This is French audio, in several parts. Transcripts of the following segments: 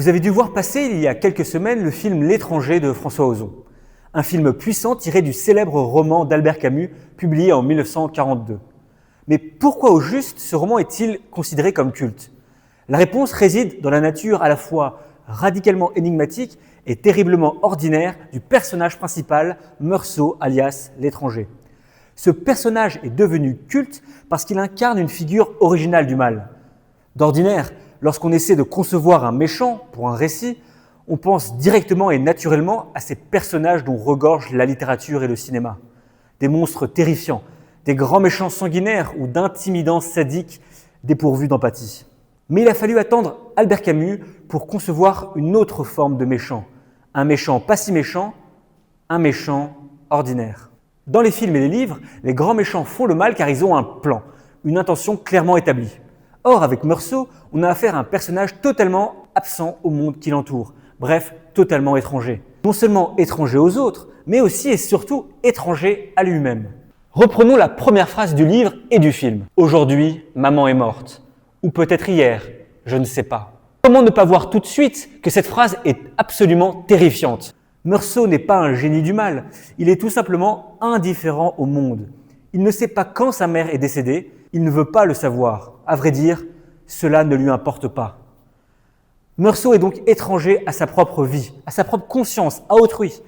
Vous avez dû voir passer il y a quelques semaines le film L'étranger de François Ozon. Un film puissant tiré du célèbre roman d'Albert Camus, publié en 1942. Mais pourquoi au juste ce roman est-il considéré comme culte? La réponse réside dans la nature à la fois radicalement énigmatique et terriblement ordinaire du personnage principal, Meursault, alias l'étranger. Ce personnage est devenu culte parce qu'il incarne une figure originale du mal. D'ordinaire, lorsqu'on essaie de concevoir un méchant pour un récit, on pense directement et naturellement à ces personnages dont regorge la littérature et le cinéma. Des monstres terrifiants, des grands méchants sanguinaires ou d'intimidants sadiques dépourvus d'empathie. Mais il a fallu attendre Albert Camus pour concevoir une autre forme de méchant. Un méchant pas si méchant, un méchant ordinaire. Dans les films et les livres, les grands méchants font le mal car ils ont un plan, une intention clairement établie. Or, avec Meursault, on a affaire à un personnage totalement absent au monde qui l'entoure, bref, totalement étranger. Non seulement étranger aux autres, mais aussi et surtout étranger à lui-même. Reprenons la première phrase du livre et du film. Aujourd'hui, maman est morte. Ou peut-être hier, je ne sais pas. Comment ne pas voir tout de suite que cette phrase est absolument terrifiante? Meursault n'est pas un génie du mal, il est tout simplement indifférent au monde. Il ne sait pas quand sa mère est décédée, il ne veut pas le savoir. À vrai dire, cela ne lui importe pas. Meursault est donc étranger à sa propre vie, à sa propre conscience, à autrui.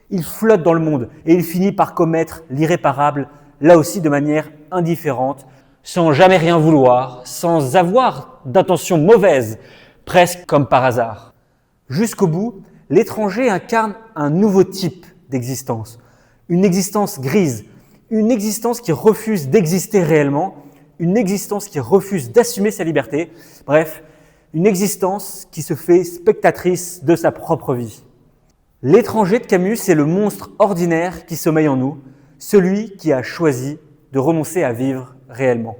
Il flotte dans le monde et il finit par commettre l'irréparable, là aussi de manière indifférente, sans jamais rien vouloir, sans avoir d'intention mauvaise, presque comme par hasard. Jusqu'au bout, l'étranger incarne un nouveau type d'existence, une existence grise, une existence qui refuse d'exister réellement, une existence qui refuse d'assumer sa liberté, bref, une existence qui se fait spectatrice de sa propre vie. L'étranger de Camus, c'est le monstre ordinaire qui sommeille en nous, celui qui a choisi de renoncer à vivre réellement.